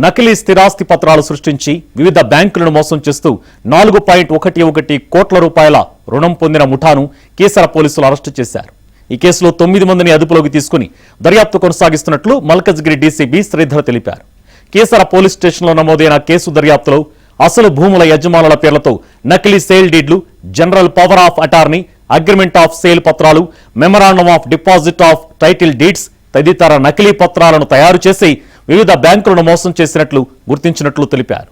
నకిలీ స్థిరాస్తి పత్రాలు సృష్టించి వివిధ బ్యాంకులను మోసం చేస్తూ 4.11 కోట్ల రూపాయల రుణం పొందిన ముఠాను కీసర పోలీసులు అరెస్టు చేశారు. ఈ కేసులో 9 మందిని అదుపులోకి తీసుకుని దర్యాప్తు కొనసాగిస్తున్నట్లు మల్కజ్గిరి డీసీపీ శ్రీధర్ తెలిపారు. కీసర పోలీస్ స్టేషన్లో నమోదైన కేసు దర్యాప్తులో అసలు భూముల యజమానుల పేర్లతో నకిలీ సేల్ డీడ్లు, general power of attorney, agreement of sale పత్రాలు, memorandum of deposit of title deeds తదితర నకిలీ పత్రాలను తయారు చేసి వివిధ బ్యాంకులను మోసం చేసినట్లు గుర్తించినట్లు తెలిపారు.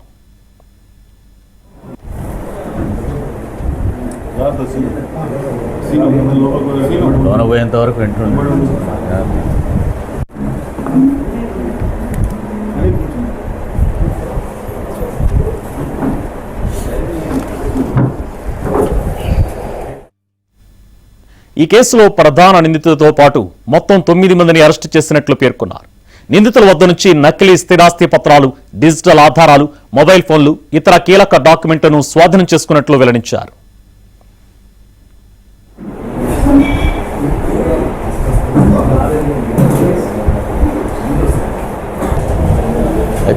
ఈ కేసులో ప్రధాన నిందితులతో పాటు మొత్తం 9 మందిని అరెస్టు చేసినట్లు పేర్కొన్నారు. నిందితుల వద్ద నుంచి నకిలీ స్థిరాస్తి పత్రాలు, డిజిటల్ ఆధారాలు, మొబైల్ ఫోన్లు, ఇతర కీలక డాక్యుమెంట్లను స్వాధీనం చేసుకున్నట్లు వెల్లడించారు.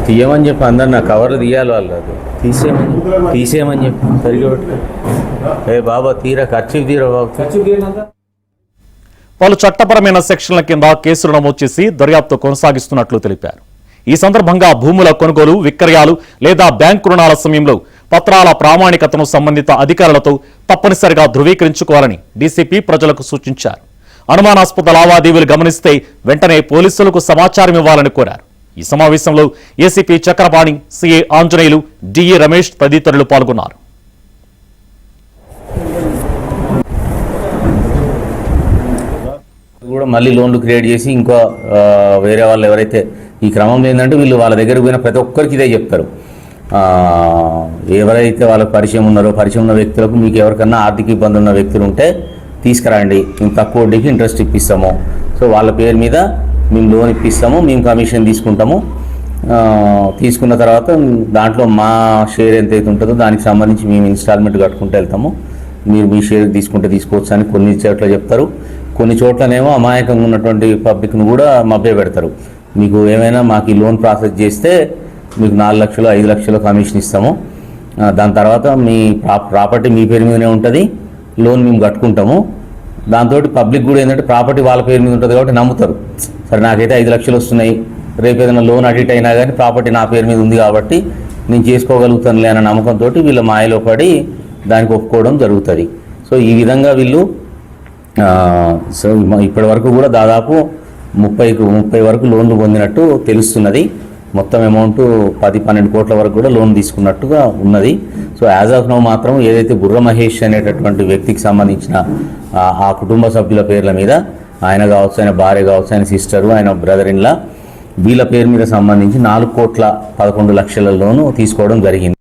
తీయమని చెప్పి అందరు నా కవర్లు తీయాలి, వాళ్ళు అది తీసేయమని చెప్పి సరిగ్గా ఏ బాబా తీరా ఖర్చు తీరా బాబు. పలు చట్టపరమైన సెక్షన్ల కింద కేసులు నమోదు చేసి దర్యాప్తు కొనసాగిస్తున్నట్లు తెలిపారు. ఈ సందర్భంగా భూముల కొనుగోలు, విక్రయాలు లేదా బ్యాంకు రుణాల సమయంలో పత్రాల ప్రామాణికతను సంబంధిత అధికారులతో తప్పనిసరిగా ధృవీకరించుకోవాలని డీసీపీ ప్రజలకు సూచించారు. అనుమానాస్పద లావాదేవీలు గమనిస్తే వెంటనే పోలీసులకు సమాచారం ఇవ్వాలని కోరారు. ఈ సమావేశంలో ACP Chakrapani, CA Anjaneyulu, DE Ramesh తదితరులు పాల్గొన్నారు. కూడా మళ్ళీ లోన్లు క్రియేట్ చేసి ఇంకో వేరే వాళ్ళు ఎవరైతే ఈ క్రమంలో ఏంటంటే వీళ్ళు వాళ్ళ దగ్గరకు పోయిన ప్రతి ఒక్కరికి ఇదే చెప్తారు. ఎవరైతే వాళ్ళకి పరిచయం ఉన్నారో, పరిచయం ఉన్న వ్యక్తులకు మీకు ఎవరికన్నా ఆర్థిక ఇబ్బంది ఉన్న వ్యక్తులు ఉంటే తీసుకురండి, మేము తక్కువ వడ్డీకి ఇంట్రెస్ట్ ఇప్పిస్తాము, సో వాళ్ళ పేరు మీద మేము లోన్ ఇప్పిస్తాము, మేము కమిషన్ తీసుకుంటాము. తీసుకున్న తర్వాత దాంట్లో మా షేర్ ఎంతైతే ఉంటుందో దానికి సంబంధించి మేము ఇన్స్టాల్మెంట్ కట్టుకుంటూ వెళ్తాము, మీరు మీ షేర్ తీసుకుంటే తీసుకోవచ్చు అని కొన్ని చోట్ల చెప్తారు. కొన్ని చోట్లనేమో అమాయకంగా ఉన్నటువంటి పబ్లిక్ను కూడా మభ్య పెడతారు. మీకు ఏమైనా మాకు ఈ లోన్ ప్రాసెస్ చేస్తే మీకు 4 లక్షలు 5 లక్షలు కమిషన్ ఇస్తాము, దాని తర్వాత మీ ప్రాపర్టీ మీ పేరు మీదనే ఉంటుంది, లోన్ మేము కట్టుకుంటాము. దాంతో పబ్లిక్ కూడా ఏంటంటే ప్రాపర్టీ వాళ్ళ పేరు మీద ఉంటుంది కాబట్టి నమ్ముతారు. సరే నాకైతే 5 లక్షలు వస్తున్నాయి, రేపు ఏదైనా లోన్ అడిట్ అయినా కానీ ప్రాపర్టీ నా పేరు మీద ఉంది కాబట్టి నేను చేసుకోగలుగుతానులే అన్న నమ్మకంతో వీళ్ళ మాయలో పడి దానికి ఒప్పుకోవడం జరుగుతుంది. సో ఈ విధంగా వీళ్ళు సో ఇప్పటి వరకు కూడా దాదాపు 30 వరకు లోన్లు పొందినట్టు తెలుస్తున్నది. మొత్తం అమౌంట్ 10-12 కోట్ల వరకు కూడా లోన్ తీసుకున్నట్టుగా ఉన్నది. సో యాజ్ ఆఫ్ నౌ మాత్రం ఏదైతే బుర్ర మహేష్ అనేటటువంటి వ్యక్తికి సంబంధించిన ఆ కుటుంబ సభ్యుల పేర్ల మీద, ఆయన కావచ్చు, ఆయన భార్య కావచ్చు, ఆయన సిస్టరు, ఆయన బ్రదర్ ఇన్లా, వీళ్ళ పేరు మీద సంబంధించి 4,11,00,000 లోను తీసుకోవడం జరిగింది.